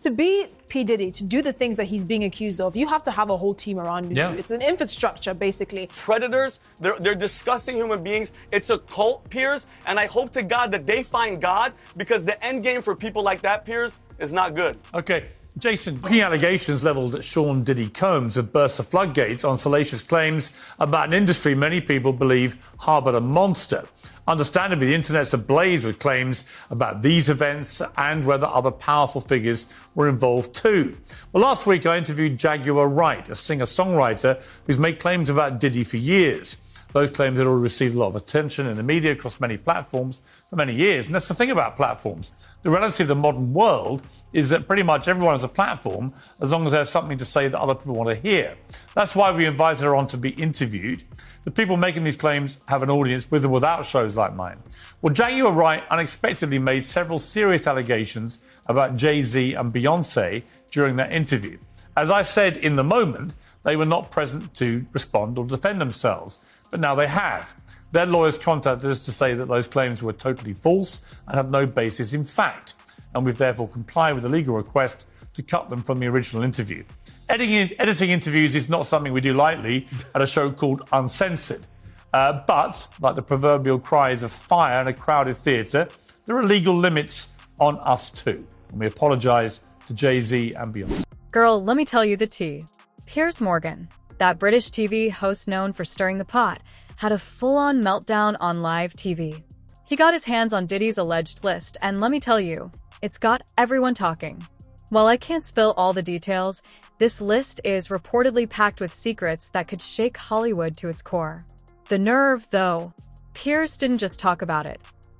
To be P. Diddy, to do the things that he's being accused of, you have to have a whole team around you. Yeah. It's an infrastructure, basically. Predators, they're disgusting human beings. It's a cult, Piers, and I hope to God that they find God, because the end game for people like that, Piers, is not good. Okay, Jason, key allegations levelled at Sean Diddy Combs have burst the floodgates on salacious claims about an industry many people believe harboured a monster. Understandably, the internet's ablaze with claims about these events and whether other powerful figures were involved too. Well, last week I interviewed Jaguar Wright, a singer-songwriter who's made claims about Diddy for years. Those claims had already received a lot of attention in the media across many platforms for many years. And that's the thing about platforms. The reality of the modern world is that pretty much everyone has a platform as long as they have something to say that other people want to hear. That's why we invited her on to be interviewed. The people making these claims have an audience with or without shows like mine. Well, Jaguar Wright unexpectedly made several serious allegations about Jay-Z and Beyonce during that interview. As I said in the moment, they were not present to respond or defend themselves. But now they have. Their lawyers contacted us to say that those claims were totally false and have no basis in fact. And we've therefore complied with the legal request to cut them from the original interview. Editing interviews is not something we do lightly at a show called Uncensored. But, like the proverbial cries of fire in a crowded theatre, there are legal limits on us too. And we apologise to Jay-Z and Beyonce. Girl, let me tell you the tea. Piers Morgan, that British TV host known for stirring the pot, had a full-on meltdown on live TV. He got his hands on Diddy's alleged list, and let me tell you, it's got everyone talking. While I can't spill all the details, this list is reportedly packed with secrets that could shake Hollywood to its core. The nerve, though. Piers didn't just talk about it.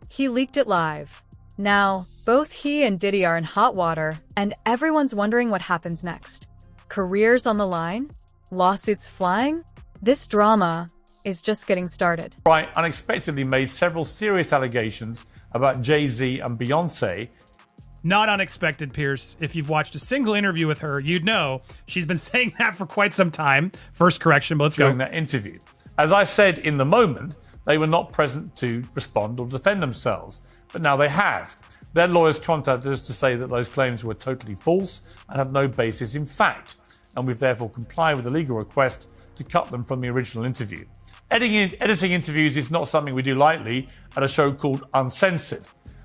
He leaked it live. Now, both he and Diddy are in hot water, and everyone's wondering what happens next. Careers on the line? Lawsuits flying? This drama is just getting started. Wright unexpectedly made several serious allegations about Jay-Z and Beyonce. Not unexpected, Piers. If you've watched a single interview with her, you'd know she's been saying that for quite some time. First correction, but let's go. During that interview. As I said in the moment, they were not present to respond or defend themselves. But now they have. Their lawyers contacted us to say that those claims were totally false and have no basis in fact. And we've therefore complied with the legal request to cut them from the original interview. Editing interviews is not something we do lightly at a show called Uncensored.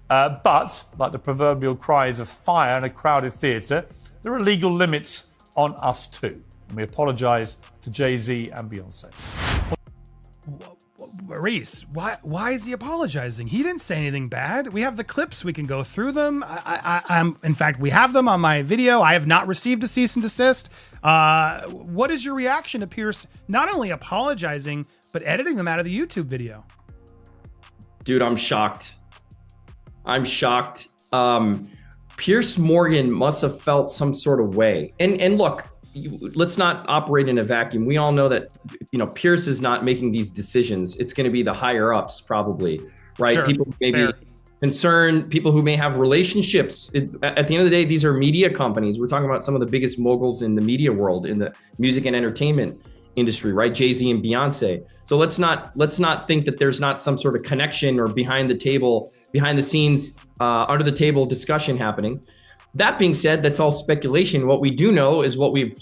But, like the proverbial cries of fire in a crowded theatre, there are legal limits on us too. And we apologise to Jay-Z and Beyonce. Reese, why is he apologizing? He didn't say anything bad. We have the clips. We can go through them. In fact, we have them on my video. I have not received a cease and desist. What is your reaction to Piers not only apologizing, but editing them out of the YouTube video? Dude, I'm shocked. I'm shocked. Piers Morgan must have felt some sort of way. And look, let's not operate in a vacuum. We all know that, Piers is not making these decisions. It's going to be the higher ups, probably, right? Sure. People who may be concerned, people who may have relationships. At the end of the day, these are media companies. We're talking about some of the biggest moguls in the media world, in the music and entertainment industry, right? Jay-Z and Beyonce. So let's not think that there's not some sort of connection or behind the scenes, under the table discussion happening. That being said, that's all speculation. What we do know is what we've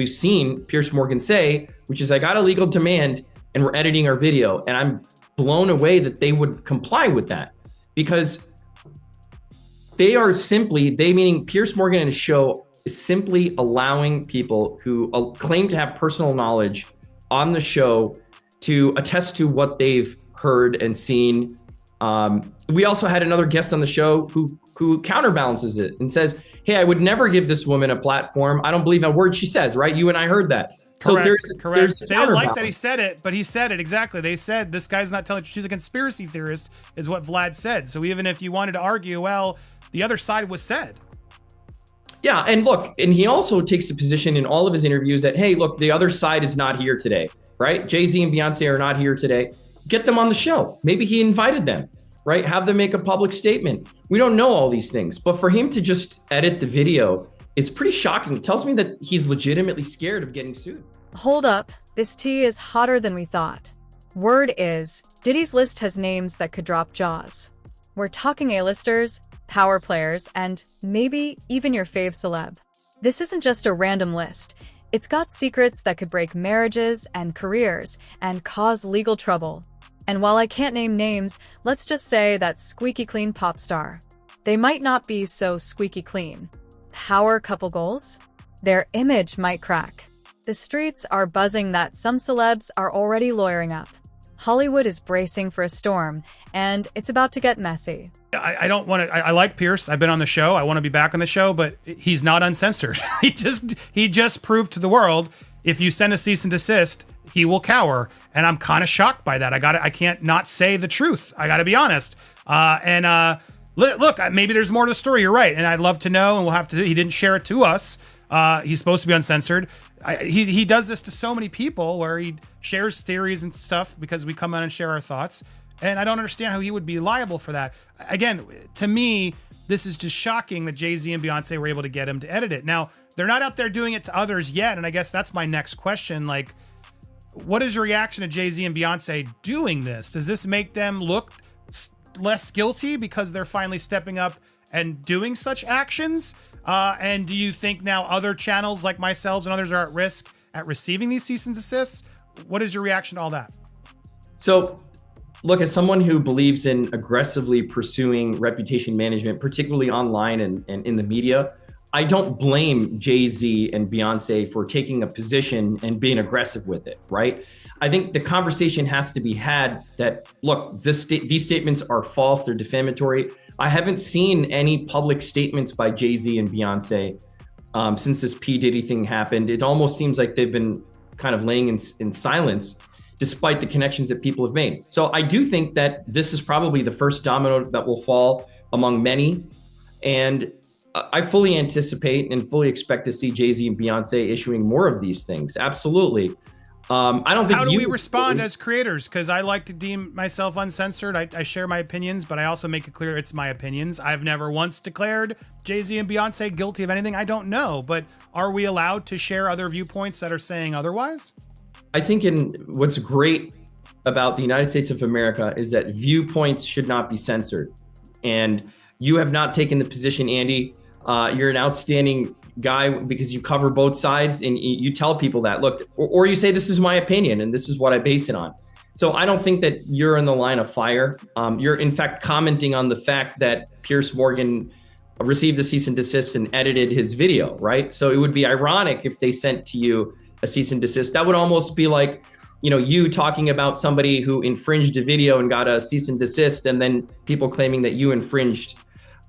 seen Piers Morgan say, which is, I got a legal demand and we're editing our video. And I'm blown away that they would comply with that, because they meaning Piers Morgan and his show, is simply allowing people who claim to have personal knowledge on the show to attest to what they've heard and seen. We also had another guest on the show who counterbalances it and says, hey, I would never give this woman a platform. I don't believe a word she says, right? You and I heard that. Correct, So correct. They didn't like that he said it, but he said it exactly. They said, this guy's not telling you, she's a conspiracy theorist, is what Vlad said. So even if you wanted to argue, well, the other side was said. Yeah, and look, and he also takes the position in all of his interviews that, hey, look, the other side is not here today, right? Jay-Z and Beyonce are not here today. Get them on the show. Maybe he invited them, right? Have them make a public statement. We don't know all these things, but for him to just edit the video is pretty shocking. It tells me that he's legitimately scared of getting sued. Hold up, this tea is hotter than we thought. Word is, Diddy's list has names that could drop jaws. We're talking A-listers, power players, and maybe even your fave celeb. This isn't just a random list. It's got secrets that could break marriages and careers and cause legal trouble. And while I can't name names, let's just say that squeaky clean pop star. They might not be so squeaky clean. Power couple goals? Their image might crack. The streets are buzzing that some celebs are already lawyering up. Hollywood is bracing for a storm, and it's about to get messy. I don't want to. I like Pierce. I've been on the show. I want to be back on the show, but he's not uncensored. he just proved to the world, if you send a cease and desist, he will cower. And I'm kind of shocked by that. I can't not say the truth. I got to be honest. Look, maybe there's more to the story. You're right, and I'd love to know. And we'll have to. He didn't share it to us. He's supposed to be uncensored. He does this to so many people, where he shares theories and stuff because we come on and share our thoughts. And I don't understand how he would be liable for that. Again, to me, this is just shocking that Jay-Z and Beyonce were able to get him to edit it. Now, they're not out there doing it to others yet, and I guess that's my next question. Like, what is your reaction to Jay-Z and Beyonce doing this? Does this make them look less guilty because they're finally stepping up and doing such actions? And do you think now other channels like myself and others are at risk at receiving these cease and desists? What is your reaction to all that? So, look, as someone who believes in aggressively pursuing reputation management, particularly online and in the media, I don't blame Jay-Z and Beyonce for taking a position and being aggressive with it, right? I think the conversation has to be had that, look, these statements are false, they're defamatory. I haven't seen any public statements by Jay-Z and Beyonce since this P. Diddy thing happened. It almost seems like they've been kind of laying in silence, despite the connections that people have made. So I do think that this is probably the first domino that will fall among many. And I fully anticipate and fully expect to see Jay-Z and Beyonce issuing more of these things. Absolutely. I don't think. How do we respond as creators? Because I like to deem myself uncensored. I share my opinions, but I also make it clear it's my opinions. I've never once declared Jay-Z and Beyonce guilty of anything. I don't know, but are we allowed to share other viewpoints that are saying otherwise? I think what's great about the United States of America is that viewpoints should not be censored. And you have not taken the position, Andy. You're an outstanding guy because you cover both sides and you tell people that, look, or you say, this is my opinion and this is what I base it on. So I don't think that you're in the line of fire. You're in fact commenting on the fact that Piers Morgan received a cease and desist and edited his video, right? So it would be ironic if they sent to you a cease and desist. That would almost be like, you talking about somebody who infringed a video and got a cease and desist, and then people claiming that you infringed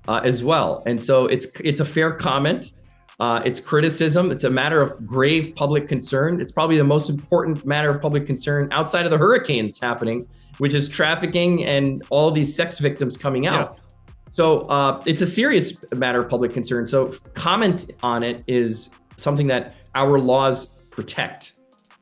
as well. And so it's a fair comment. It's criticism. It's a matter of grave public concern. It's probably the most important matter of public concern outside of the hurricane that's happening, which is trafficking and all these sex victims coming out. Yeah. So it's a serious matter of public concern. So comment on it is something that our laws protect.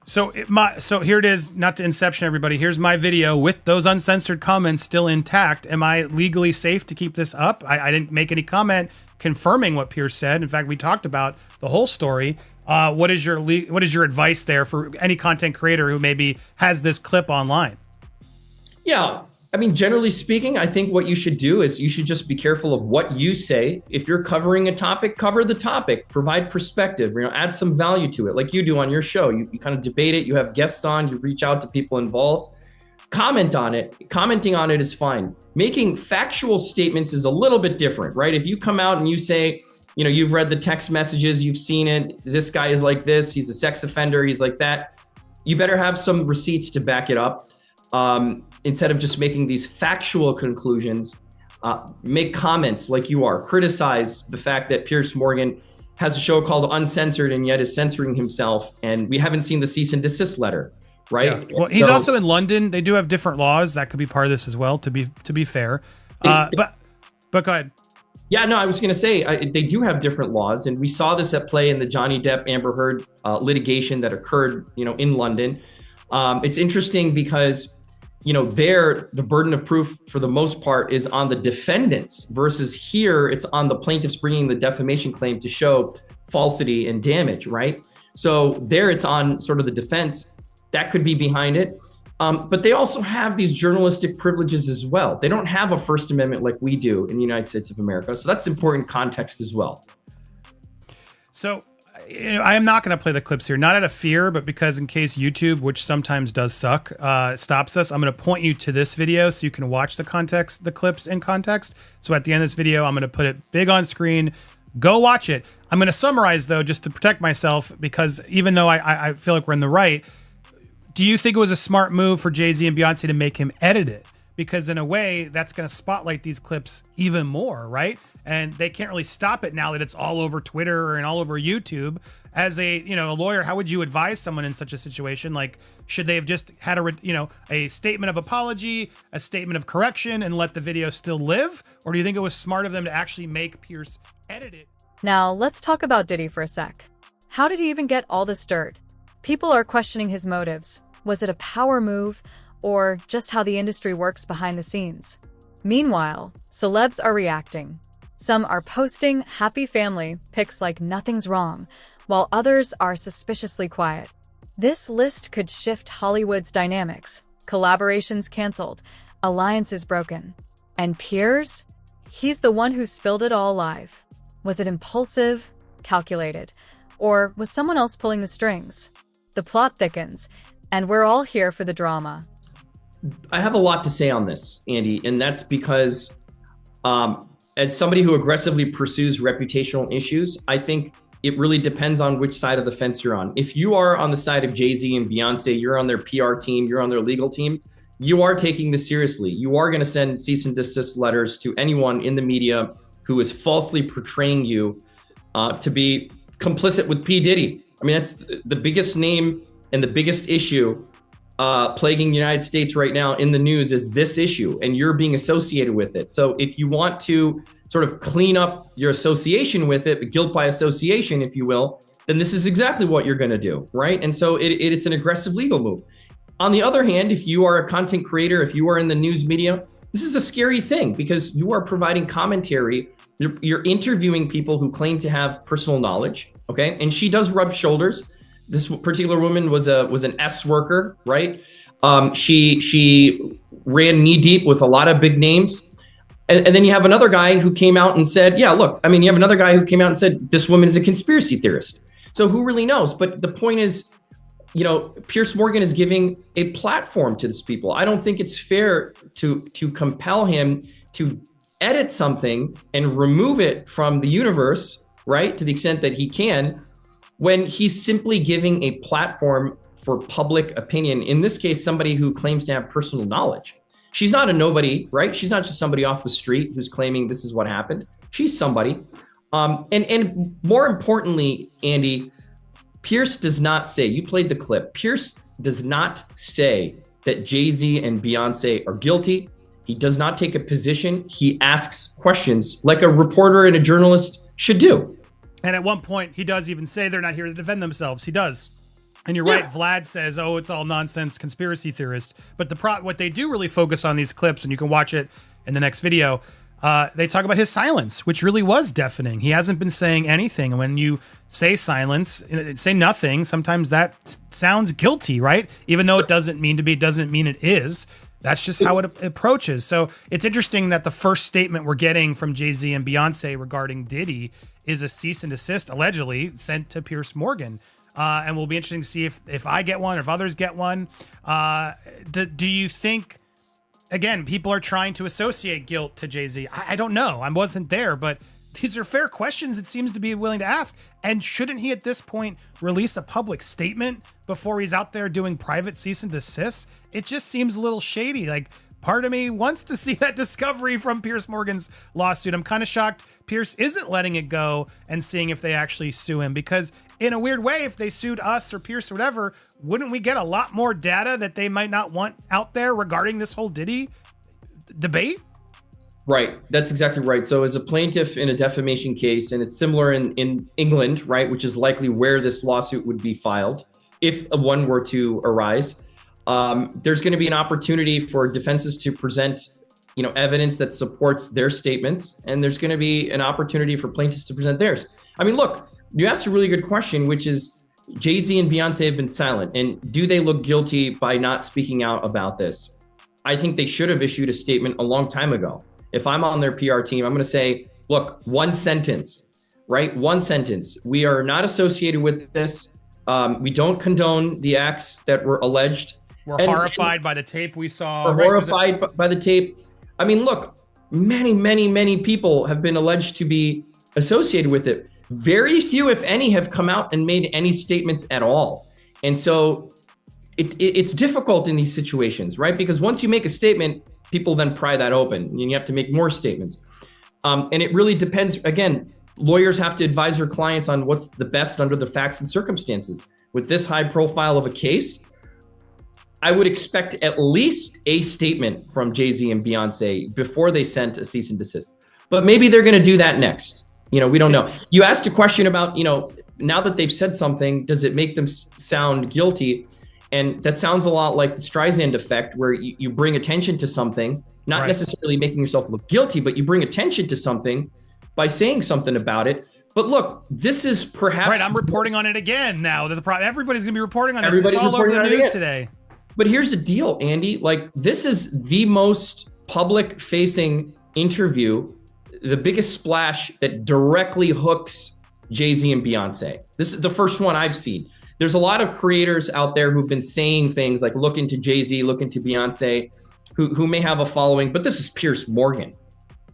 So here it is, not to inception everybody. Here's my video with those uncensored comments still intact. Am I legally safe to keep this up? I didn't make any comment confirming what Piers said. In fact, we talked about the whole story. What is your advice there for any content creator who maybe has this clip online? Yeah. I mean, generally speaking, I think what you should do is you should just be careful of what you say. If you're covering a topic, cover the topic, provide perspective, add some value to it like you do on your show. You kind of debate it. You have guests on, you reach out to people involved, comment on it. Commenting on it is fine. Making factual statements is a little bit different, right? If you come out and you say, you've read the text messages, you've seen it, this guy is like this, he's a sex offender, he's like that, you better have some receipts to back it up. Instead of just making these factual conclusions, make comments like you are. Criticize the fact that Piers Morgan has a show called Uncensored and yet is censoring himself, and we haven't seen the cease and desist letter, right? Yeah. Well, he's also in London. They do have different laws that could be part of this as well. To be fair, but go ahead. Yeah, no, I was going to say they do have different laws, and we saw this at play in the Johnny Depp Amber Heard litigation that occurred, in London. It's interesting because there, the burden of proof for the most part is on the defendants versus here, it's on the plaintiffs bringing the defamation claim to show falsity and damage, right? So there it's on sort of the defense that could be behind it. But they also have these journalistic privileges as well. They don't have a First Amendment like we do in the United States of America. So that's important context as well. So, I am not going to play the clips here, not out of fear, but because in case YouTube, which sometimes does suck, stops us, I'm going to point you to this video so you can watch the clips in context. So at the end of this video, I'm going to put it big on screen. Go watch it. I'm going to summarize, though, just to protect myself, because even though I feel like we're in the right, do you think it was a smart move for Jay-Z and Beyonce to make him edit it? Because in a way, that's going to spotlight these clips even more, right? And they can't really stop it now that it's all over Twitter and all over YouTube. As a lawyer, how would you advise someone in such a situation? Like, should they have just had a statement of apology, a statement of correction, and let the video still live? Or do you think it was smart of them to actually make Piers edit it? Now, let's talk about Diddy for a sec. How did he even get all this dirt? People are questioning his motives. Was it a power move, or just how the industry works behind the scenes? Meanwhile, celebs are reacting. Some are posting happy family pics like nothing's wrong, while others are suspiciously quiet. This list could shift Hollywood's dynamics. Collaborations canceled, alliances broken. And Piers? He's the one who spilled it all live. Was it impulsive, calculated, or was someone else pulling the strings? The plot thickens, and we're all here for the drama. I have a lot to say on this, Andy, and that's because as somebody who aggressively pursues reputational issues, I think it really depends on which side of the fence you're on. If you are on the side of Jay-Z and Beyonce, you're on their PR team, you're on their legal team, you are taking this seriously. You are going to send cease and desist letters to anyone in the media who is falsely portraying you to be complicit with P. Diddy. I mean, that's the biggest name and the biggest issue plaguing the United States right now in the news is this issue, and you're being associated with it. So if you want to sort of clean up your association with it, guilt by association, if you will, then this is exactly what you're going to do, right? And so it's an aggressive legal move. On the other hand, if you are a content creator, if you are in the news media, this is a scary thing because you are providing commentary. You're interviewing people who claim to have personal knowledge, okay? And she does rub shoulders. This particular woman was an S worker, right? She ran knee deep with a lot of big names. And then you have another guy who came out and said, yeah, look, I mean, you have another guy who came out and said, this woman is a conspiracy theorist. So who really knows? But the point is, Piers Morgan is giving a platform to these people. I don't think it's fair to compel him to edit something and remove it from the universe, right? To the extent that he can, when he's simply giving a platform for public opinion. In this case, somebody who claims to have personal knowledge. She's not a nobody, right? She's not just somebody off the street who's claiming this is what happened. She's somebody. And more importantly, Andy, Piers does not say, you played the clip, Piers does not say that Jay-Z and Beyonce are guilty. He does not take a position. He asks questions like a reporter and a journalist should do. And at one point, he does even say they're not here to defend themselves. He does. And you're right, Vlad says, oh, it's all nonsense, conspiracy theorist. But what they do really focus on these clips, and you can watch it in the next video, they talk about his silence, which really was deafening. He hasn't been saying anything. And when you say silence, say nothing, sometimes that sounds guilty, right? Even though it doesn't mean to be, doesn't mean it is. That's just how it approaches. So it's interesting that the first statement we're getting from Jay-Z and Beyonce regarding Diddy is a cease and desist, allegedly, sent to Piers Morgan. And we'll be interesting to see if I get one or if others get one. Do you think, again, people are trying to associate guilt to Jay-Z? I don't know. I wasn't there, but these are fair questions it seems to be willing to ask. And shouldn't he at this point release a public statement before he's out there doing private cease and desist? It just seems a little shady. Like, part of me wants to see that discovery from Piers Morgan's lawsuit. I'm kind of shocked Piers isn't letting it go and seeing if they actually sue him, because in a weird way, if they sued us or Piers or whatever, wouldn't we get a lot more data that they might not want out there regarding this whole Diddy debate? Right. That's exactly right. So as a plaintiff in a defamation case, and it's similar in England, right, which is likely where this lawsuit would be filed, if one were to arise, there's going to be an opportunity for defenses to present, evidence that supports their statements, and there's going to be an opportunity for plaintiffs to present theirs. I mean, look, you asked a really good question, which is, Jay-Z and Beyonce have been silent. And do they look guilty by not speaking out about this? I think they should have issued a statement a long time ago. If I'm on their PR team, I'm going to say, look, one sentence, right? One sentence. We are not associated with this. We don't condone the acts that were alleged. We're horrified by the tape we saw. We're horrified by the tape. I mean, look, many people have been alleged to be associated with it. Very few, if any, have come out and made any statements at all. And so it's difficult in these situations, right? Because once you make a statement, people then pry that open and you have to make more statements. And it really depends. Again, lawyers have to advise their clients on what's the best under the facts and circumstances. With this high profile of a case, I would expect at least a statement from Jay-Z and Beyonce before they sent a cease and desist. But maybe they're going to do that next. We don't know. You asked a question about, now that they've said something, does it make them sound guilty? And that sounds a lot like the Streisand effect, where you bring attention to something, not necessarily making yourself look guilty, but you bring attention to something by saying something about it. But look, this is perhaps... Right, I'm reporting on it again now. Everybody's going to be reporting on this. It's all over the news today. But here's the deal, Andy. Like, this is the most public-facing interview, the biggest splash that directly hooks Jay-Z and Beyonce. This is the first one I've seen. There's a lot of creators out there who've been saying things like look into Jay-Z, look into Beyonce, who may have a following, but this is Piers Morgan,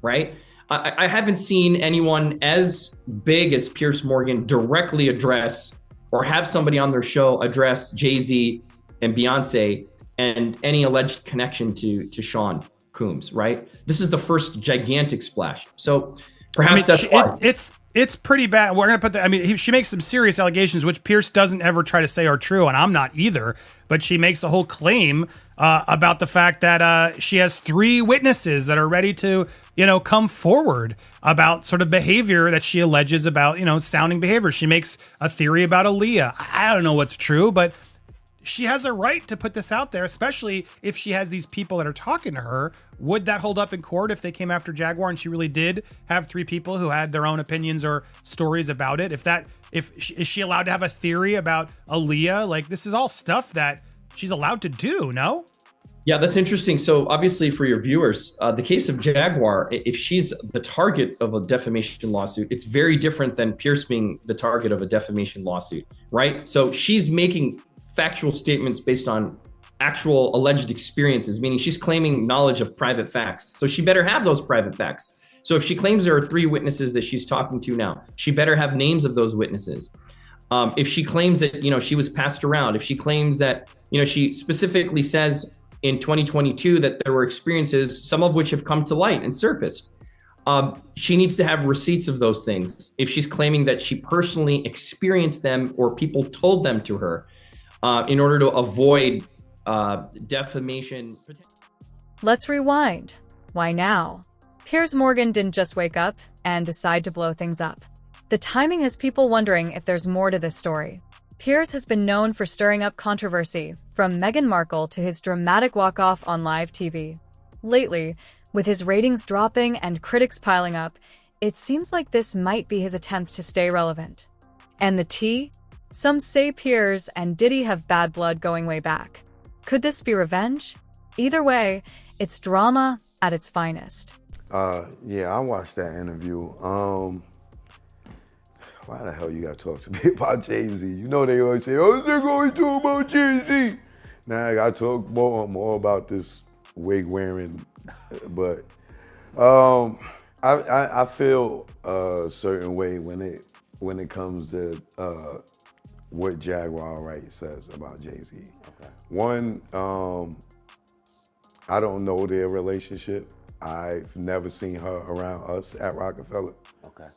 right? I haven't seen anyone as big as Piers Morgan directly address or have somebody on their show address Jay-Z and Beyonce and any alleged connection to Sean Combs, right? This is the first gigantic splash. So perhaps that's why. It's pretty bad. We're gonna put that. She makes some serious allegations, which Pierce doesn't ever try to say are true, and I'm not either. But she makes a whole claim about the fact that she has 3 witnesses that are ready to, come forward about sort of behavior that she alleges about, sounding behavior. She makes a theory about Aaliyah. I don't know what's true, but she has a right to put this out there, especially if she has these people that are talking to her. Would that hold up in court if they came after Jaguar and she really did have 3 people who had their own opinions or stories about it? Is she allowed to have a theory about Aaliyah? Like, this is all stuff that she's allowed to do, no? Yeah, that's interesting. So obviously for your viewers, the case of Jaguar, if she's the target of a defamation lawsuit, it's very different than Pierce being the target of a defamation lawsuit, right? So she's making factual statements based on actual alleged experiences, meaning she's claiming knowledge of private facts. So she better have those private facts. So if she claims there are 3 witnesses that she's talking to now, she better have names of those witnesses. If she claims that, she was passed around, if she claims that, she specifically says in 2022 that there were experiences, some of which have come to light and surfaced, she needs to have receipts of those things. If she's claiming that she personally experienced them or people told them to her, in order to avoid defamation. Let's rewind. Why now? Piers Morgan didn't just wake up and decide to blow things up. The timing has people wondering if there's more to this story. Piers has been known for stirring up controversy, from Meghan Markle to his dramatic walk-off on live TV. Lately, with his ratings dropping and critics piling up, it seems like this might be his attempt to stay relevant. And the tea? Some say Piers and Diddy have bad blood going way back. Could this be revenge? Either way, it's drama at its finest. Yeah, I watched that interview. Why the hell you gotta talk to me about Jay-Z? They always say, oh, they're going to talk about Jay-Z. Now I gotta talk more about this wig wearing, but I feel a certain way when it comes to what Jaguar Wright says about Jay-Z. Okay. One, I don't know their relationship. I've never seen her around us at Rockefeller. Okay.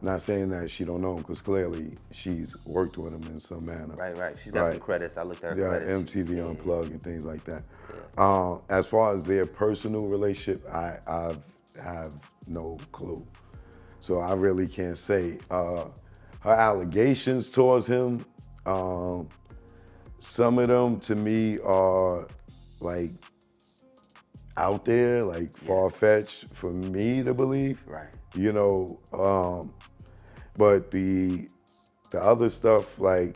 Not saying that she don't know him, because clearly she's worked with him in some manner. Right. She's got some credits. I looked at her credits. MTV Unplugged and things like that. Yeah. As far as their personal relationship, I have no clue. So I really can't say. Her allegations towards him, some of them to me are like out there, like far-fetched for me to believe. Right. But The other stuff, like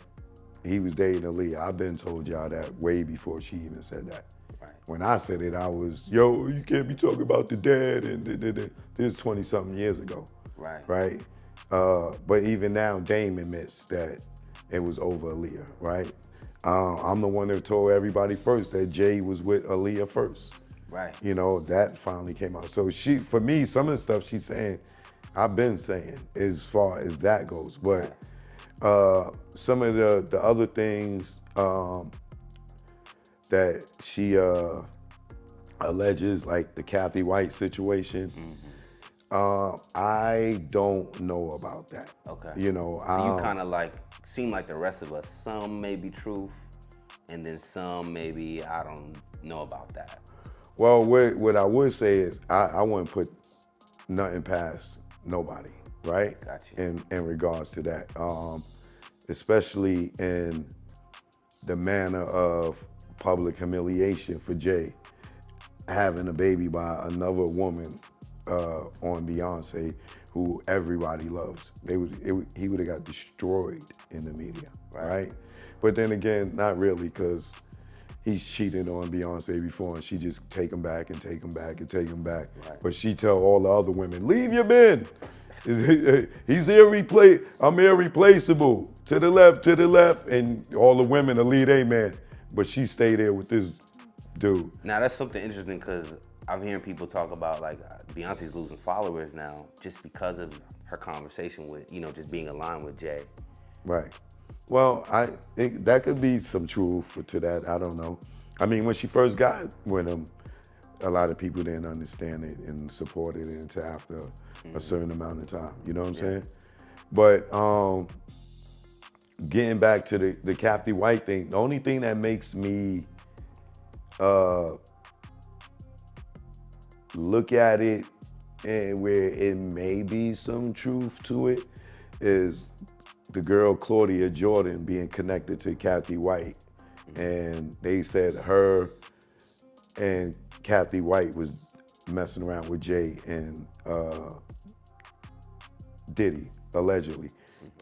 he was dating Aaliyah, I've been told y'all that way before she even said that. Right. When I said it, I was, yo, you can't be talking about the dad, and this is 20-something years ago. Right. Right? But even now, Dame admits that it was over Aaliyah, right? I'm the one that told everybody first that Jay was with Aaliyah first. Right. You know, that finally came out. So for me, some of the stuff she's saying, I've been saying as far as that goes. But some of the other things that she alleges, like the Kathy White situation, I don't know about that. Okay. You know, so you kind of like seem like the rest of us. Some may be truth, and then some maybe I don't know about that. Well, what I would say is I wouldn't put nothing past nobody, right? Gotcha. In regards to that, especially in the manner of public humiliation for Jay having a baby by another woman on Beyonce, who everybody loves. He would have got destroyed in the media, right? But then again, not really, because he's cheated on Beyonce before, and she just take him back and take him back and take him back. Right. But she tell all the other women, leave your man. He's I'm irreplaceable. To the left, and all the women are lead a man. But she stay there with this dude. Now that's something interesting, because I'm hearing people talk about like Beyonce's losing followers now just because of her conversation with, you know, just being aligned with Jay. Right. Well, that could be some truth to that. I don't know. I mean, when she first got with him, a lot of people didn't understand it and supported it until after a certain amount of time. You know what I'm saying? But getting back to the Kathy White thing, the only thing that makes me look at it and where it may be some truth to it is the girl Claudia Jordan being connected to Kathy White. And they said her and Kathy White was messing around with Jay and Diddy, allegedly.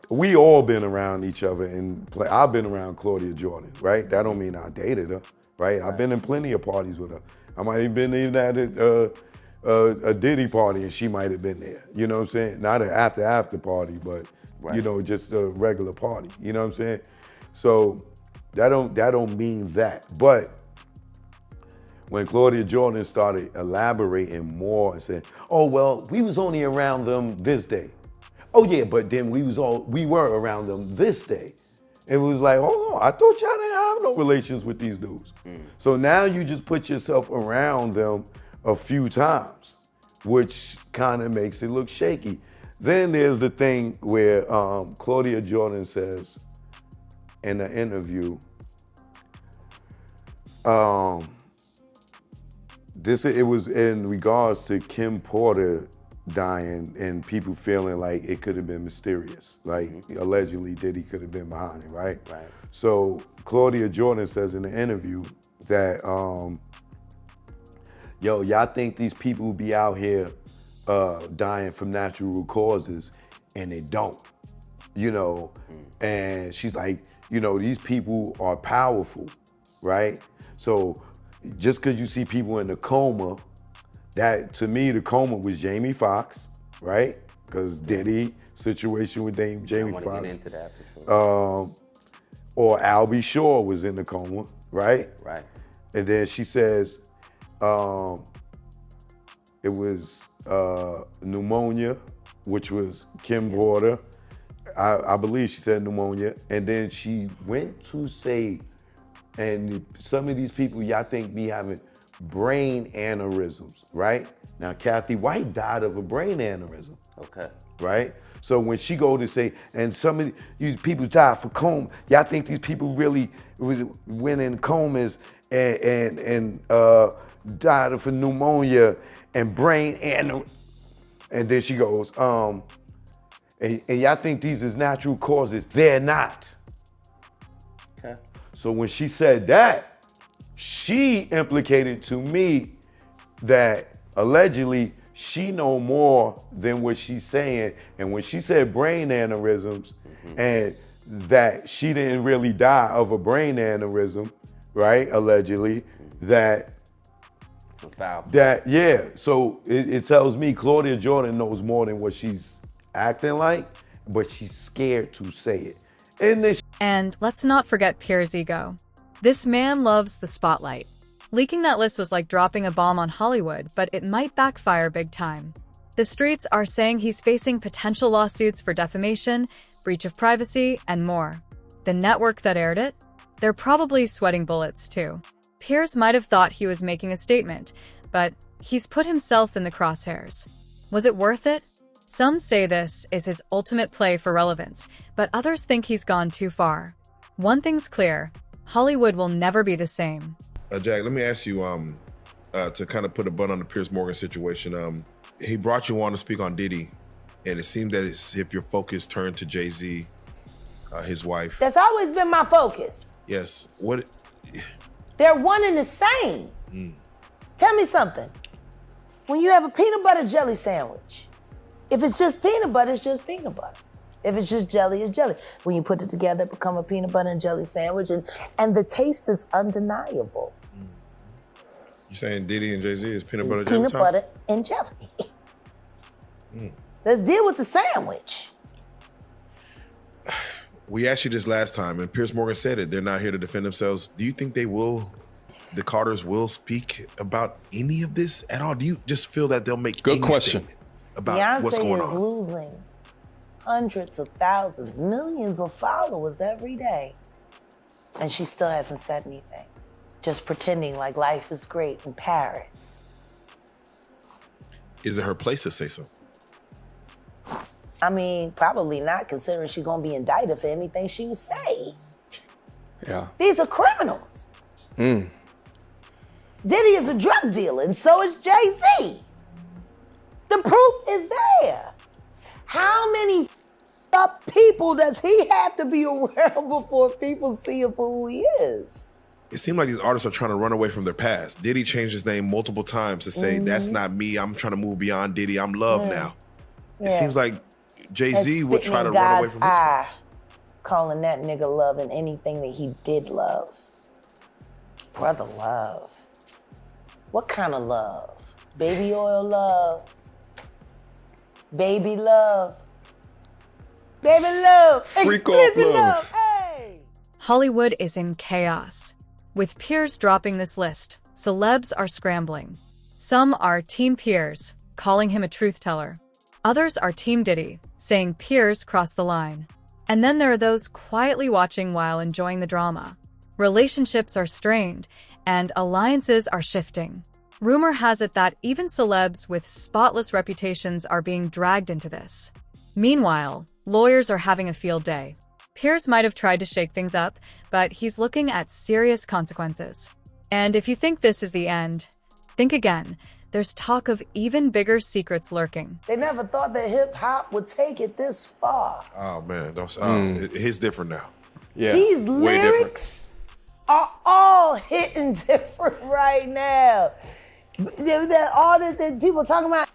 We all been around each other and I've been around Claudia Jordan, right? That don't mean I dated her, right? I've been in plenty of parties with her. I might have been even at a Diddy party and she might have been there. You know what I'm saying? Not an after party, but you know, just a regular party. You know what I'm saying? So that don't mean that. But when Claudia Jordan started elaborating more and saying, "Oh well, we was only around them this day." Oh yeah, but then we were around them this day. It was like, hold on, I thought y'all didn't have no relations with these dudes. So now you just put yourself around them a few times, which kind of makes it look shaky. Then there's the thing where Claudia Jordan says in an interview, it was in regards to Kim Porter dying and people feeling like it could have been mysterious. Like allegedly Diddy could have been behind it, right? Right. So Claudia Jordan says in the interview that, yo, y'all think these people be out here dying from natural causes, and they don't, you know? And she's like, you know, these people are powerful, right? So just because you see people in the coma, that to me, the coma was Jamie Foxx, right? Because Diddy situation with Jamie Foxx. I want to get into that for sure. Or Albie Shore was in the coma, right? Right. And then she says it was pneumonia, which was Kim Porter. I believe she said pneumonia. And then she went to say, and some of these people y'all think be having brain aneurysms, right? Now, Kathy White died of a brain aneurysm. Okay. Right? So when she go to say, and some of these people died for coma, y'all think these people really went in comas and died of pneumonia and brain aneurysm. And then she goes, and y'all think these is natural causes. They're not. Okay. So when she said that, she implicated to me that allegedly she know more than what she's saying. And when she said brain aneurysms, and that she didn't really die of a brain aneurysm, right? Allegedly, that yeah. So it tells me Claudia Jordan knows more than what she's acting like, but she's scared to say it. And let's not forget Piers' ego. This man loves the spotlight. Leaking that list was like dropping a bomb on Hollywood, but it might backfire big time. The streets are saying he's facing potential lawsuits for defamation, breach of privacy, and more. The network that aired it? They're probably sweating bullets too. Piers might have thought he was making a statement, but he's put himself in the crosshairs. Was it worth it? Some say this is his ultimate play for relevance, but others think he's gone too far. One thing's clear, Hollywood will never be the same. Jack, let me ask you to kind of put a bun on the Piers Morgan situation. He brought you on to speak on Diddy, and it seemed that as if your focus turned to Jay-Z, his wife. That's always been my focus. Yes. What? They're one and the same. Tell me something. When you have a peanut butter jelly sandwich, if it's just peanut butter, it's just peanut butter. If it's just jelly, it's jelly. When you put it together, it becomes a peanut butter and jelly sandwich, and the taste is undeniable. You saying Diddy and Jay-Z is peanut butter jelly? Peanut butter and jelly. Let's deal with the sandwich. We asked you this last time, and Piers Morgan said it. They're not here to defend themselves. Do you think the Carters will speak about any of this at all? Do you just feel that they'll make any statement about Beyonce what's going on? Beyonce is losing hundreds of thousands, millions of followers every day. And she still hasn't said anything. Just pretending like life is great in Paris. Is it her place to say so? I mean, probably not, considering she's gonna be indicted for anything she would say. Yeah. These are criminals. Diddy is a drug dealer, and so is Jay-Z. The proof is there. How many up people does he have to be around before people see him for who he is? It seems like these artists are trying to run away from their past. Diddy changed his name multiple times to say, that's not me, I'm trying to move beyond Diddy, I'm Love now. It seems like Jay-Z would try to run away from his past. Calling that nigga Love and anything that he did love. Brother Love. What kind of love? Baby oil love? Baby love? Baby love? Freak off Explicit love. Hey! Hollywood is in chaos. With Piers dropping this list, celebs are scrambling. Some are Team Piers, calling him a truth teller. Others are Team Diddy, saying Piers crossed the line. And then there are those quietly watching while enjoying the drama. Relationships are strained, and alliances are shifting. Rumor has it that even celebs with spotless reputations are being dragged into this. Meanwhile, lawyers are having a field day. Piers might have tried to shake things up, but he's looking at serious consequences. And if you think this is the end, think again. There's talk of even bigger secrets lurking. They never thought that hip-hop would take it this far. Oh, man. It's different now. Yeah. These lyrics are all hitting different right now. All the people talking about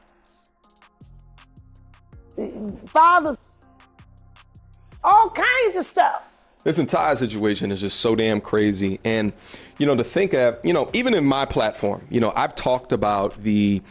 fathers, all kinds of stuff. This entire situation is just so damn crazy. And, to think of, even in my platform, I've talked about the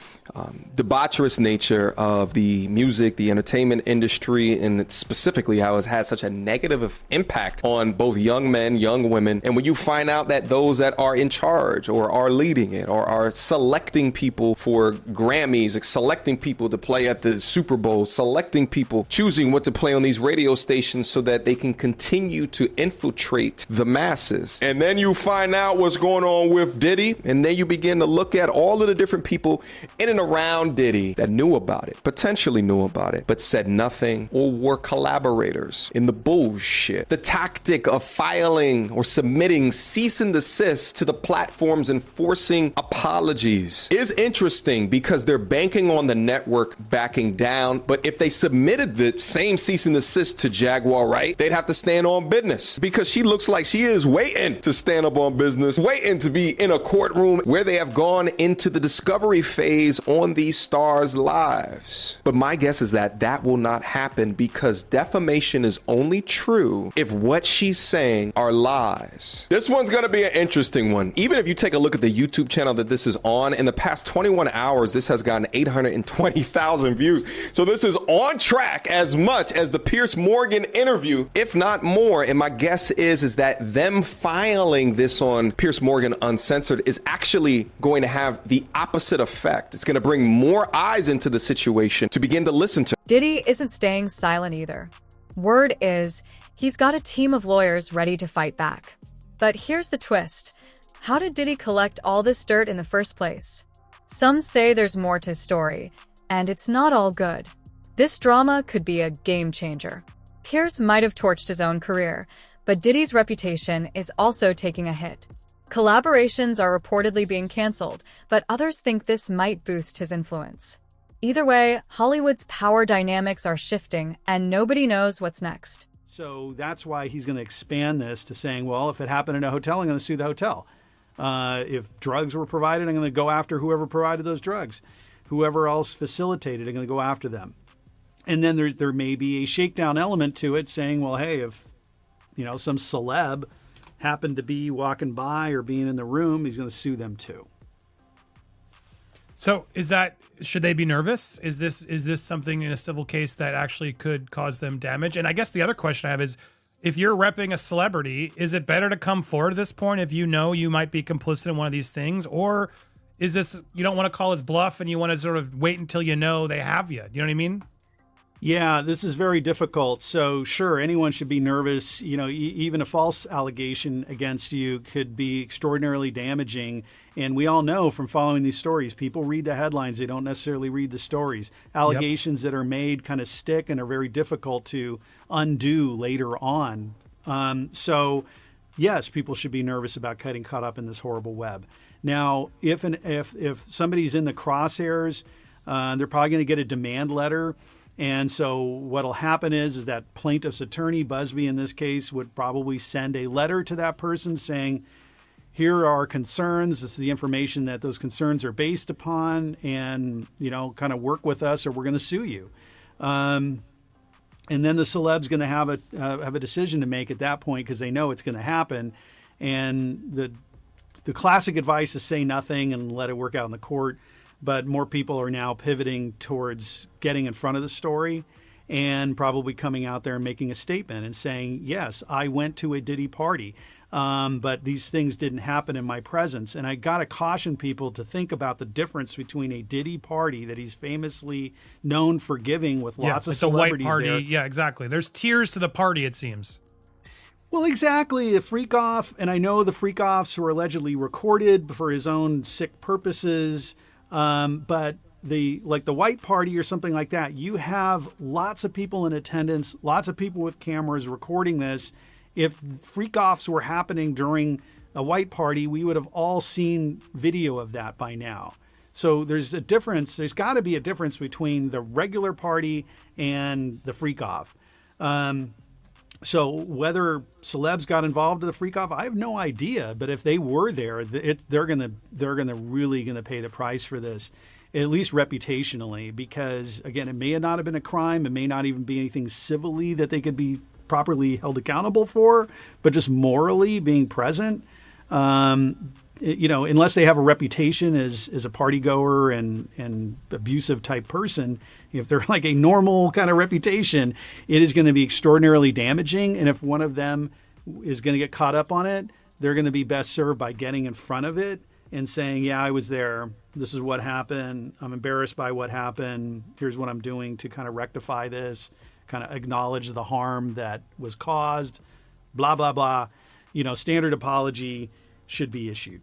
debaucherous nature of the music, the entertainment industry, and specifically how it's had such a negative impact on both young men, young women. And when you find out that those that are in charge or are leading it or are selecting people for Grammys, selecting people to play at the Super Bowl, selecting people, choosing what to play on these radio stations so that they can continue to infiltrate the masses. And then you find out what's going on with Diddy, and then you begin to look at all of the different people in and around Diddy that knew about it, potentially knew about it, but said nothing or were collaborators in the bullshit. The tactic of filing or submitting cease and desist to the platforms and forcing apologies is interesting because they're banking on the network backing down. But if they submitted the same cease and desist to Jaguar Wright, they'd have to stand on business because she looks like she is waiting to stand up on business business waiting to be in a courtroom where they have gone into the discovery phase on these stars' lives. But my guess is that that will not happen because defamation is only true if what she's saying are lies. This one's going to be an interesting one. Even if you take a look at the YouTube channel that this is on, in the past 21 hours, this has gotten 820,000 views. So this is on track as much as the Piers Morgan interview, if not more. And my guess is that them filing this on Piers Morgan Uncensored is actually going to have the opposite effect. It's going to bring more eyes into the situation to begin to listen to. Diddy isn't staying silent either. Word is he's got a team of lawyers ready to fight back. But here's the twist. How did Diddy collect all this dirt in the first place? Some say there's more to his story, and it's not all good. This drama could be a game changer. Piers might have torched his own career, but Diddy's reputation is also taking a hit. Collaborations are reportedly being canceled, but others think this might boost his influence. Either way, Hollywood's power dynamics are shifting, and nobody knows what's next. So that's why he's going to expand this to saying, well, if it happened in a hotel, I'm going to sue the hotel. If drugs were provided, I'm going to go after whoever provided those drugs. Whoever else facilitated, I'm going to go after them. And then there may be a shakedown element to it saying, well, hey, if some celeb happened to be walking by or being in the room, he's going to sue them too. So should they be nervous? Is this something in a civil case that actually could cause them damage? And I guess the other question I have is, if you're repping a celebrity, is it better to come forward at this point if you know you might be complicit in one of these things? Or is this, you don't want to call his bluff and you want to sort of wait until you know they have you? Do you know what I mean? Yeah, this is very difficult. So sure, anyone should be nervous. Even a false allegation against you could be extraordinarily damaging. And we all know from following these stories, people read the headlines. They don't necessarily read the stories. Allegations that are made kind of stick and are very difficult to undo later on. So yes, people should be nervous about getting caught up in this horrible web. Now, if somebody's in the crosshairs, they're probably going to get a demand letter. And so what'll happen is that plaintiff's attorney, Busby in this case, would probably send a letter to that person saying, here are our concerns. This is the information that those concerns are based upon, and, kind of work with us or we're going to sue you. And then the celeb's going to have a decision to make at that point because they know it's going to happen. And the classic advice is say nothing and let it work out in the court. But more people are now pivoting towards getting in front of the story and probably coming out there and making a statement and saying, yes, I went to a Diddy party, but these things didn't happen in my presence. And I got to caution people to think about the difference between a Diddy party that he's famously known for giving with lots of celebrities. It's a white party. There. Yeah, exactly. There's tiers to the party, it seems. Well, exactly. The freak off, and I know the freak offs were allegedly recorded for his own sick purposes. But the white party or something like that, you have lots of people in attendance, lots of people with cameras recording this. If freak offs were happening during a white party, we would have all seen video of that by now. So there's a difference. There's got to be a difference between the regular party and the freak off. So whether celebs got involved in the freak off, I have no idea. But if they were there, they're really gonna pay the price for this, at least reputationally, because again, it may not have been a crime. It may not even be anything civilly that they could be properly held accountable for, but just morally being present. Unless they have a reputation as a party goer and abusive type person, if they're like a normal kind of reputation, it is going to be extraordinarily damaging. And if one of them is going to get caught up on it, they're going to be best served by getting in front of it and saying, yeah, I was there. This is what happened. I'm embarrassed by what happened. Here's what I'm doing to kind of rectify this, kind of acknowledge the harm that was caused, blah, blah, blah. Standard apology should be issued.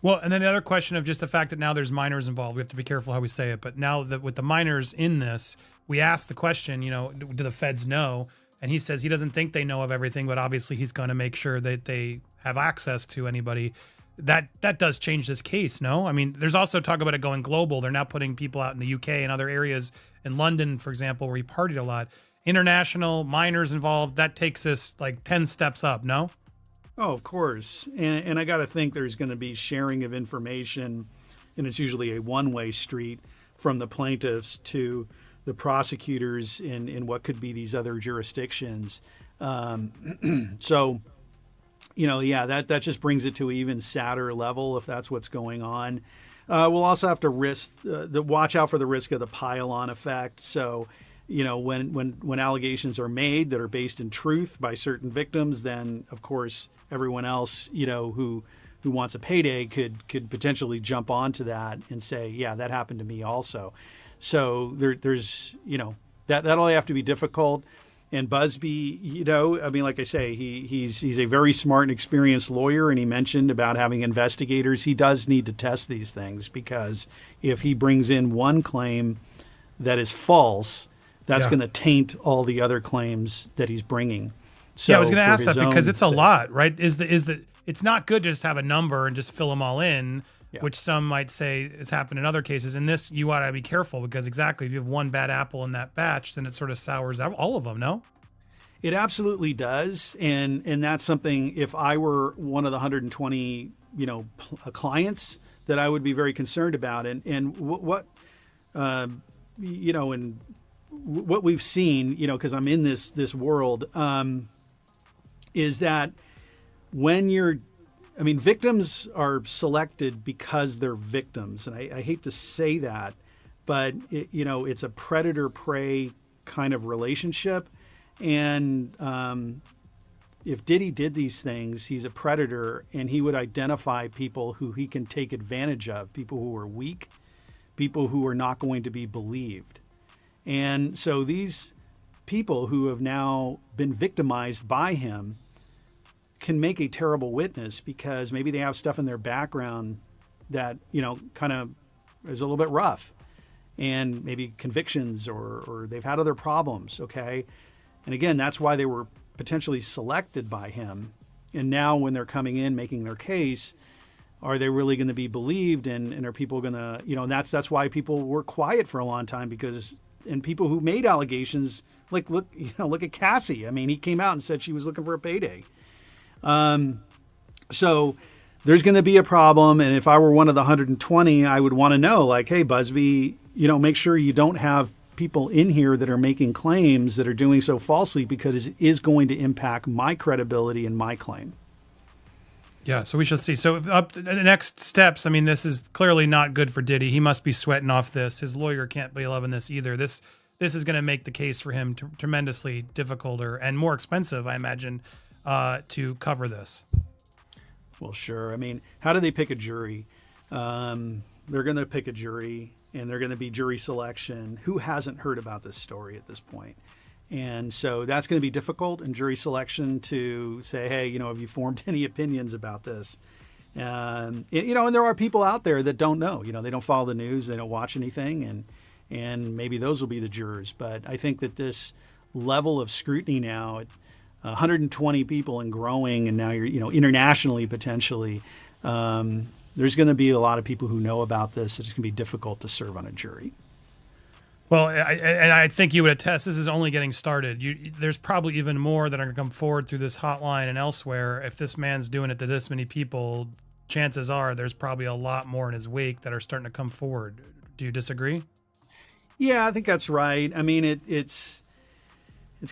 Well, and then the other question of just the fact that now there's minors involved, we have to be careful how we say it. But now that with the minors in this, we asked the question, do the feds know? And he says he doesn't think they know of everything, but obviously he's going to make sure that they have access to anybody. That does change this case, no? I mean, there's also talk about it going global. They're now putting people out in the UK and other areas in London, for example, where he partied a lot. International, minors involved, that takes us like 10 steps up, no? Oh, of course. And I got to think there's going to be sharing of information, and it's usually a one-way street from the plaintiffs to the prosecutors in what could be these other jurisdictions. So, that just brings it to an even sadder level if that's what's going on. We'll also have to watch out for the risk of the pile-on effect. So, when allegations are made that are based in truth by certain victims, then of course everyone else, who wants a payday could potentially jump onto that and say, yeah, that happened to me also. So there's that'll have to be difficult. And Busby, like I say, he's a very smart and experienced lawyer, and he mentioned about having investigators. He does need to test these things, because if he brings in one claim that is false, that's going to taint all the other claims that he's bringing. So I was going to ask that because it's a sake. lot, right? It's not good to just have a number and just fill them all in, which some might say has happened in other cases. In this, you ought to be careful, because exactly, if you have one bad apple in that batch, then it sort of sours out all of them, no? It absolutely does. And that's something, if I were one of the 120, clients, that I would be very concerned about. And what we've seen, because I'm in this world, is that victims are selected because they're victims. And I hate to say that, but it's a predator-prey kind of relationship. And if Diddy did these things, he's a predator, and he would identify people who he can take advantage of, people who are weak, people who are not going to be believed. And so these people who have now been victimized by him can make a terrible witness, because maybe they have stuff in their background that, kind of is a little bit rough, and maybe convictions or they've had other problems. Okay. And again, that's why they were potentially selected by him. And now when they're coming in, making their case, are they really going to be believed? And are people going to, and that's why people were quiet for a long time, and people who made allegations, look at Cassie. I mean, he came out and said she was looking for a payday. So there's going to be a problem. And if I were one of the 120, I would want to know, like, hey, Busby, make sure you don't have people in here that are making claims that are doing so falsely, because it is going to impact my credibility and my claim. Yeah, so we shall see. So up to the next steps, this is clearly not good for Diddy. He must be sweating off this. His lawyer can't be loving this either. This is going to make the case for him tremendously difficult and more expensive, I imagine, to cover this. Well, sure. How do they pick a jury? They're going to pick a jury, and they're going to be jury selection. Who hasn't heard about this story at this point? And so that's going to be difficult in jury selection to say, hey, have you formed any opinions about this? And there are people out there that don't know. They don't follow the news, they don't watch anything, and maybe those will be the jurors. But I think that this level of scrutiny now, 120 people and growing, and now you're, internationally potentially, there's going to be a lot of people who know about this. It's going to be difficult to serve on a jury. Well, I think you would attest, this is only getting started. There's probably even more that are going to come forward through this hotline and elsewhere. If this man's doing it to this many people, chances are there's probably a lot more in his wake that are starting to come forward. Do you disagree? Yeah, I think that's right. It's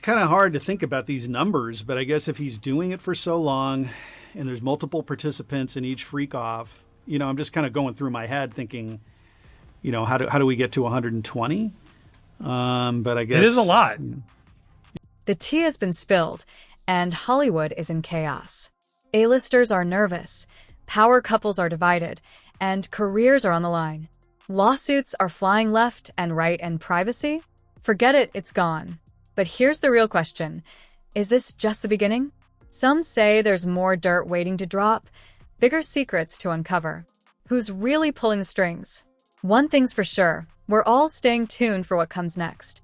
kind of hard to think about these numbers, but I guess if he's doing it for so long and there's multiple participants in each freak off, I'm just kind of going through my head thinking, how do we get to 120? But I guess it is a lot. The tea has been spilled, and Hollywood is in chaos. A-listers are nervous, power couples are divided, and careers are on the line. Lawsuits are flying left and right, and privacy? Forget it, it's gone. But here's the real question. Is this just the beginning? Some say there's more dirt waiting to drop, bigger secrets to uncover. Who's really pulling the strings? One thing's for sure, we're all staying tuned for what comes next.